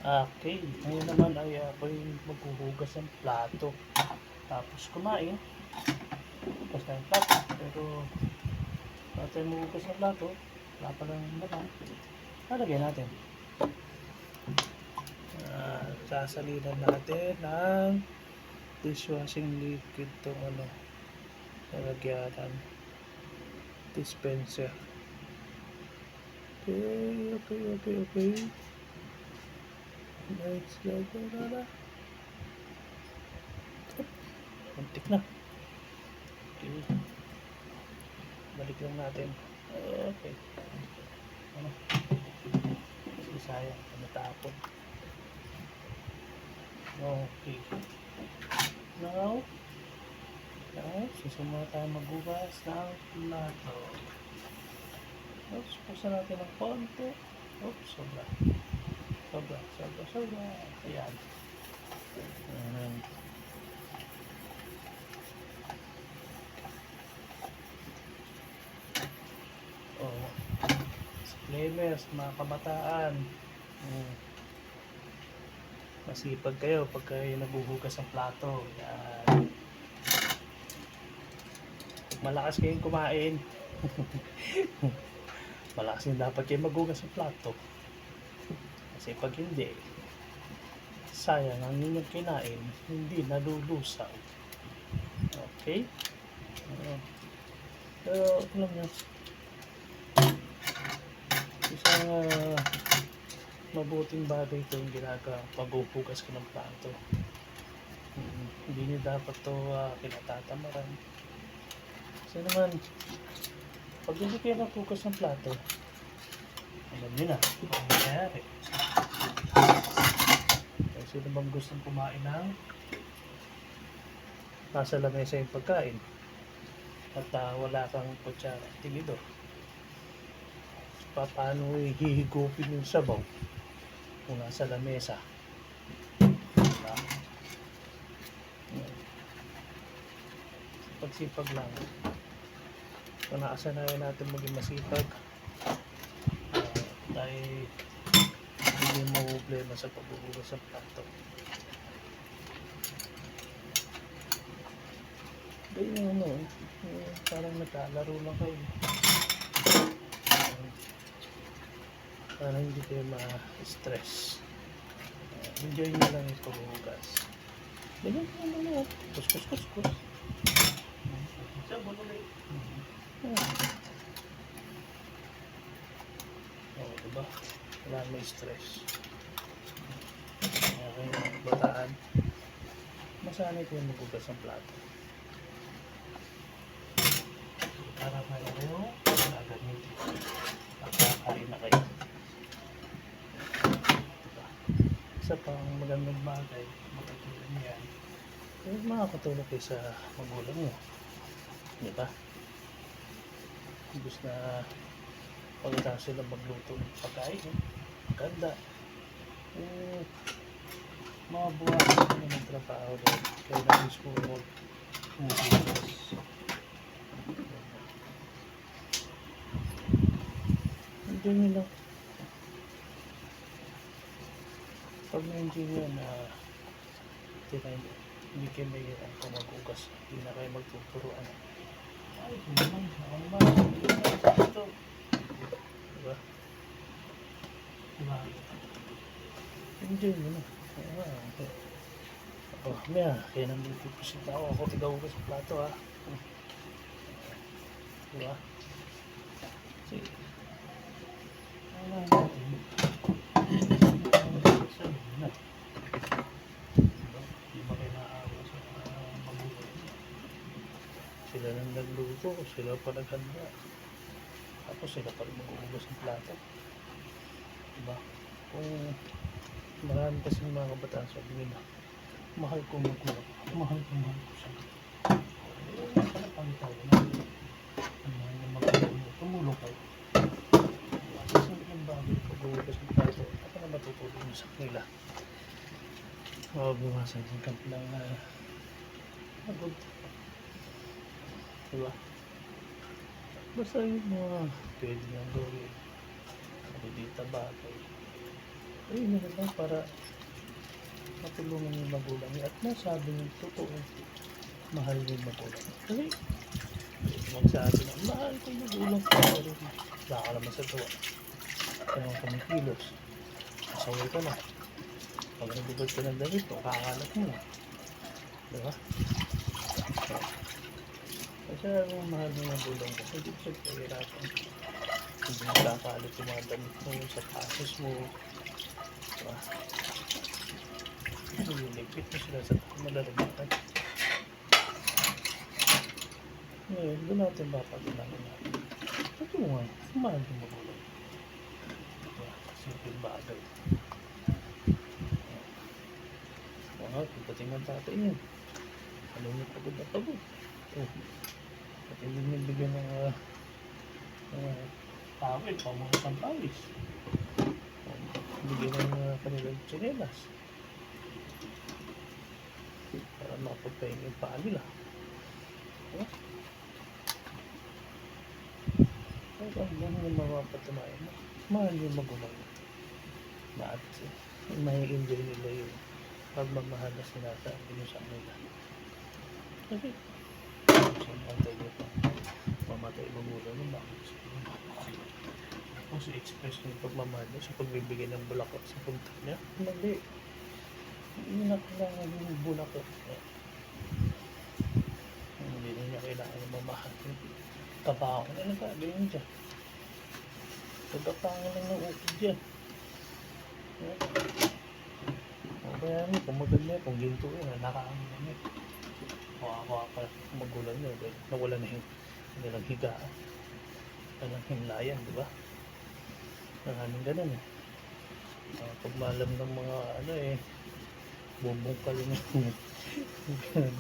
Okay, ngayon naman ay ako'y maghuhugas ng plato. Tapos kumain, hugas na yung plato. Pero bago tayo maghugas ng plato, wala pa lang naman. Lalagyan natin. Sasalinan natin ng dishwashing liquid itong lalagyanan. Dispenser. Okay. Let's go. Muntik na. Okay. Balik lang natin. Okay. Ano? Sayang. Natapon. Okay. Now, susunod tayo maghugas ng plato. Oops, pusa natin ng konti. Oops, sobra. Ayan. Oh, disclaimers, mga kabataan. Masipag kayo pag kayo naghuhugas ng plato. Yan. Malakas kayong kumain. Malakas din dapat kayo maghugas ng plato. Kasi pag hindi, sayang ang inyong kinain, hindi nalulusaw. Okay? Pero alam nyo, isang mabuting bagay ito yung ginagawa paghuhugas ka ng plato. Hindi nyo dapat ito kinatatamaran. Kasi naman, pag hindi kayo naghugas ng plato, alam nyo na ang nangyayari. Sino bang gustong kumain ng nasa lamesa yung pagkain at wala kang kutsara, tinidor? Paano hihigupin yung sabaw kung nasa lamesa? Diba? Pagsipag lang. Kung nakasanayan natin maging masipag, tayo hindi mo problema sa paghuhugas ng plato. Ganyan parang naglalaro lang kayo. Para hindi kayo ma-stress. Enjoy nyo lang yung paghuhugas. Ganyan po naman. Kus. Sabon ulit. Diba? Wala may stress. Okay, bataan. Masanay kayo maghugas ng plato. Para kayo agad nyo nakakain na kayo. Diba? Isa pang magandang bagay, makatulong nyo yan. Kaya makakatulong kayo sa magulang nyo. Diba? Ibig na pagkatapos sila magluto ng pagkain, ganda. Mga buwan na nagtrabaho doon, kaya na mismo mag-hugas. Enjoy nyo lang. Pag na-enjoy nyo na hindi kayo may kung mag-hugas, hindi na kayo magtuturuan. Ay, naman, ako naman, ito. Diba? Enjoy nyo na. Kaya nang pipisit ako. Ako tigahugas sa plato ha. Diba? Sige. Sila nang nagluto, sila pa naghanda. Tapos sila pa rin maghuhugas ng plato. Diba? Kung marami kasi mga kabataan sabi nila, mahal ko magulang, mahal ko siya. Pala tayo na tumulong kayo. Kasi hindi yung bagay paghuhugas ng plato, ako na matutulong sa kanila. Bumasan yung kamp ng agod. Diba? Basta yung mga pwede nang gawin. Hindi bagay. Ayun na lang para matulungan yung magulang niya at nasabi niya totoo mahal niya yung magulang niya. Kasi magsabi na mahal ko yung magulang ko pero wala ka naman sa gawa. Kaya kung kumikilos, masaway ka na. Pag nagubad ka ng ganito, kakalat mo na. Diba? Kasi ang mahal ng magulang mo, hindi siya pahirapan. Hindi nakakalit yung mga damit mo, sa pasos mo. Diba? Nililipit mo sila sa malalagyan. Ngayon, doon natin papaginahin natin. Ito nga, mahal ng magulang. Diba? Simple bagay. Wow, pagdating ng tatay niya. Ano niya pagod na pagod? Oh, at hindi niya bigyan ng pawis, pamunas ng pawis. Bigyan ng kanilang tsinelas. Para mapagpahinga yung paa nila. Diba? Kaya kung ano yung mapapatunayan mo, mahal yung magulang mo. At may enjoy nila yung pagmamahal na sinasabi nyo sa kanila. Kasi, siyempre nito, mamatay magulang mo, bakit gusto mo? Kung si-express mo yung pagmamahal niya sa pagbibigay ng bulaklak sa punta niya, hindi. Hindi na kailangan yung bulaklak niya. Hindi na niya kailangan yung mamahal. Kapaho na nagkagayon dyan. Pagkapangan lang ng ukod dyan. O kaya mo, kung maganda, kung ginto yun, nakaano niya. Kuha pa magulang niya, dahil nawala na yung kanilang higaan. Kanilang himlayan, di ba? Maraming ganun eh. Pag malam ng mga ano eh, bubungkal yung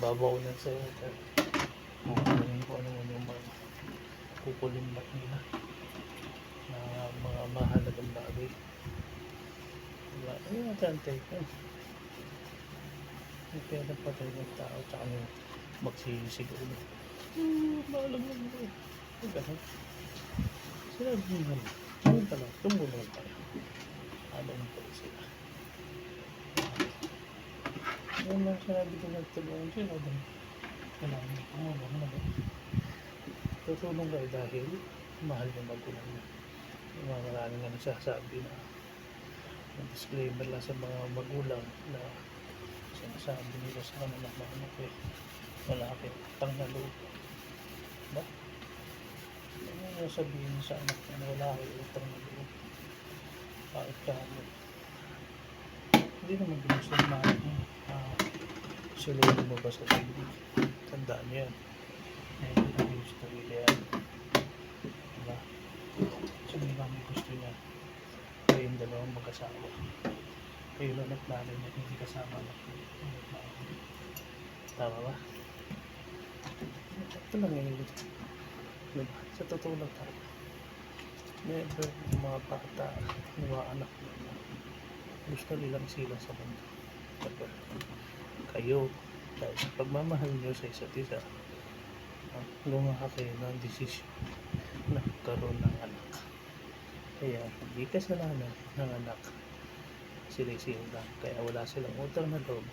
babaw na sa kukunin ko ano yung mga kukulimbat nila na mga mahalagang bagay. Diba? Ayun natin ang take yun. Yung pera pa tayo ng tao tsaka yung magsisigaw na mahalang lang mo eh. Yung gano'n. Sinabi nyo naman. Ngayon pala, tumulong tayo. Alam po sila. Ngayon lang sinabi ko nagtulungan sila. Kailangan mo tumulong na. Tutulong kayo dahil mahal yung magulang na. Yung mga maraming nga nagsasabi na disclaimer lang sa mga magulang na sinasabi nila sa kanila na ano eh, malapit pang naloob. Diba? Ano yung sabihin sa anak na wala kayo utang na loob? Bakit ka ano? Hindi naman gusto ng mga suluhin mo ba sa tibig? Tandaan niyo yan. Mayroon ang gusto nila yan. Diba? So may kami gusto niya. Kayong dalawang mag-asawa. Kayo lang at nanay niya hindi kasama na. Tama ba? Ito lang yun. Diba? Sa totoo lang tayo. Never yung mga bata, yung mga anak nila. Gusto nilang sila sa mundo. Diba? Kayo, dahil sa pagmamahal nyo sa isa't isa, gumawa kayo ng desisyon na magkaroon ng anak. Kaya hindi kasalanan ng anak sila kaya wala silang utang na loob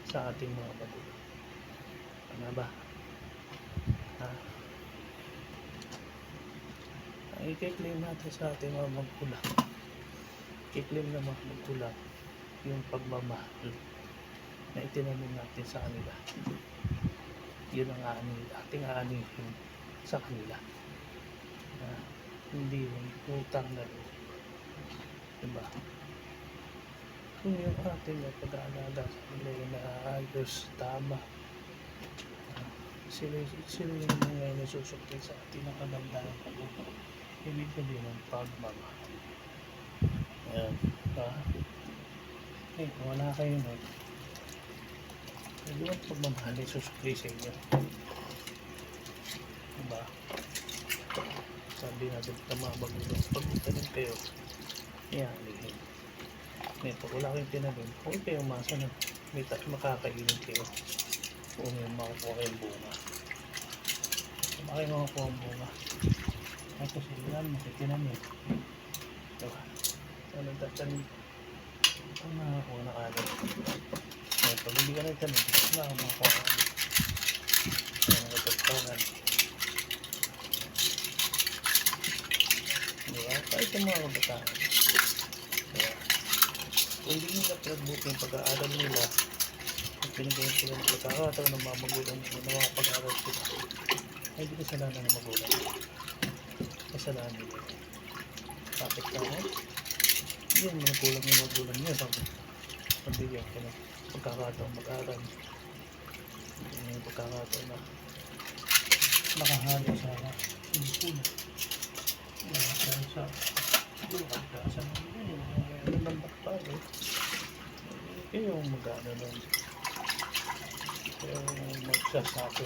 sa ating mga magulang. Ano ba? Ang i-claim natin sa ating mga magulang, i-claim ng mga magulang yung pagmamahal na itinanim natin sa kanila. Yun ang ating aanihin sa kanila. Hindi yung utang na loob. Diba? Kung yung ating pag-aalaga sa kanila yung naayos, tama, sila yung mga nasusukli sa ating ng kagandahan pag ibig sabihin ng pagmamahal. Ayan. Eh, kung wala kayo nun, hindi yung pagmamahal ay susukli sa inyo. Diba? Sabi natin sa mga magulang, pag itanim kayo, iyaalihin. Ngayon, pag wala kayong tinanim, huwag kayong masa na makakainin kayo kung may makukuha kayong bunga. Kung kayo makukuha ang bunga, tapos ilan mo, tinanim. Diba? So, nagtatanim Saan nakakuha ng alon? Kaya pag hindi ka na ito, gusto na ako makakuha ng alon. Kaya nakatagpanan. Diba? Kahit sa mga kabataan. Kaya, kung hindi nila pinagbuti yung pag-aaral nila, at binigyan sila ng pagkakataon ng mga magulang nila na makapag-aaral sila, ay hindi kasalanan ng magulang. Kasalanan nila. Bakit ka mo? Yan, mga kulang yung magulang niya. Pabigyan ka ng pagkakataon mag-aaral. Hindi yung pagkakataon na makahalo sa school. Sa pagkasa ng ano ng bakpalo. Kayo yung mag-ano nun. Kayo yung magsasabi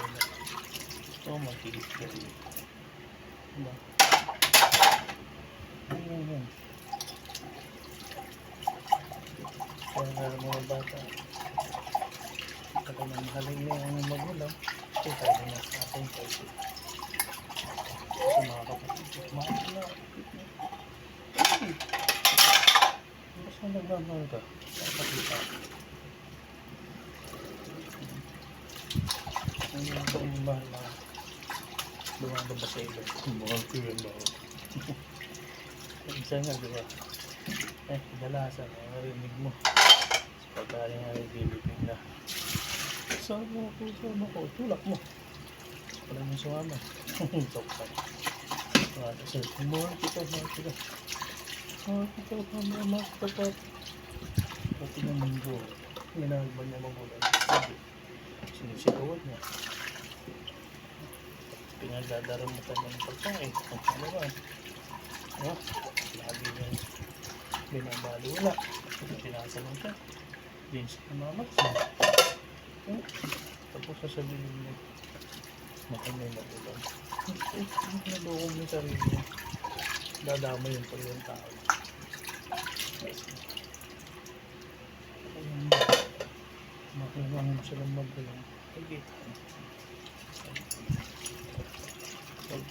na magkilit ka rin. Diba? Ayun. Kaya nga mga bata, talagang mahalin niya yung magulang, kaya tayo na sa ating kayo. Kasi mga kapatid, mahal na. Basta nagmamahal ka, nakakita. Hindi mo itong mahal na lumababa sa ilo. Mahal ko yun ako. Isa nga, diba? Kadalasan, narinig mo. Pagkali nga nagbilipin na. Sama ko, tulak mo. Wala mo sumama. Tokpan. Kasi, mahal kita. Mahal kita. Pati ng mundo. Ginagawa niya magulang. Sinisigawan niya. Pinagdadaramatan niya ng pagkain. Ano ba? Lagi niya binabalo wala. Sinasalang siya. Jeans na mamaksa. Tapos sasabihin niya, makamay na ulan. Nalukong niya sarili niya. Dadama yung pag yung tao. Makilang mo silang magalang. Pagkita.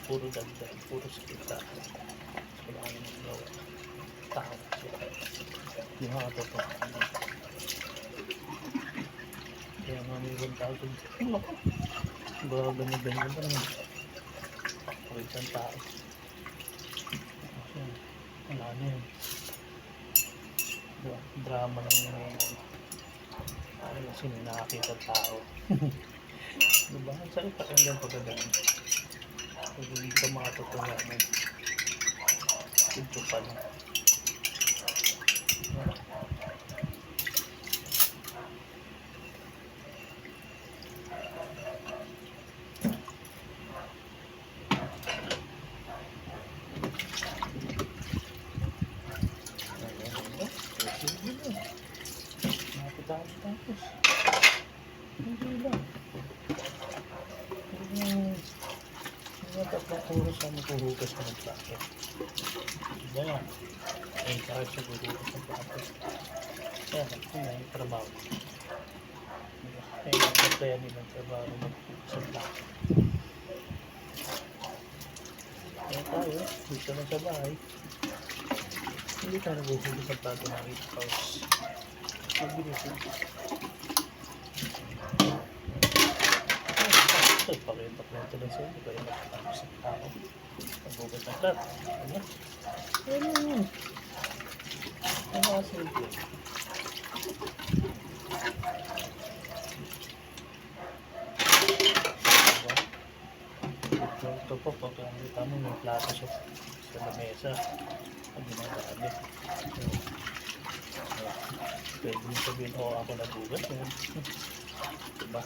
Puro dagdag, puro sakita. Wala ka naman gawa. Tao siya. Yung mga totoo. Kaya nga may 1,000. Baga ganyan-ganyan pa naman. Ako isang tao. Kasi wala na yun. Drama lang yun. Ano kasi may nakakita tao. Diba? Ang sakit pakinggan pagkagaling. Kung hindi ka makatotohanan. Ito pa lang. Tapos hindi lang mga tatlong oras na maghuhugas ng plato. Diba nga ay kahit sa maghuhugas ng plato kaya yung trabaho ay kaya nilang trabaho maghuhugas ng plato. Kaya tayo dito na sa bahay hindi tayo naghuhugas ng plato ng 8 hours. Mabilis yun. Pakita lang sa'yo. Hindi kayo magkatapos ng tao. Pagbugas ng plat. Ano? Ano yun? Ano kasi ito? Ito po, pagkakita mo may plato sa lamesa. Ang ginagabi. Pwede mo sabihin, ako nagbugas yun. Diba?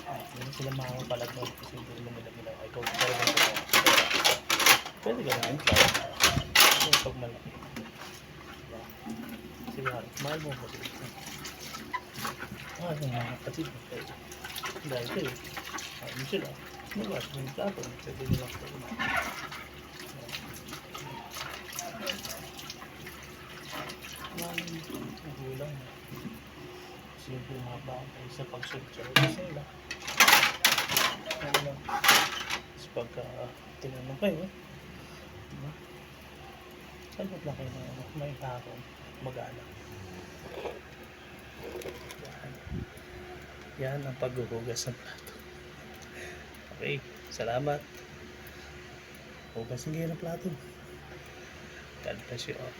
Hindi sila makapalag mo kasi hindi mo nila ikaw talaga ito. Pwede ka naman yung pag malaki. Diba? Sige nga, mahal mo ko sila. Yung mga kapatid mo kayo. Dahil kayo, ano sila? Nagas mo yung plato, pwede nila ko ito. Nagulang na. Simple mga bagay sa pagsultsara sila. Tapos pagka tinanong kayo, diba? Sagot lang kayo na may hakong mag-anak. Yan. Yan ang paghuhugas ng plato. Okay, salamat. Hugas ngayon ng plato. God bless you all.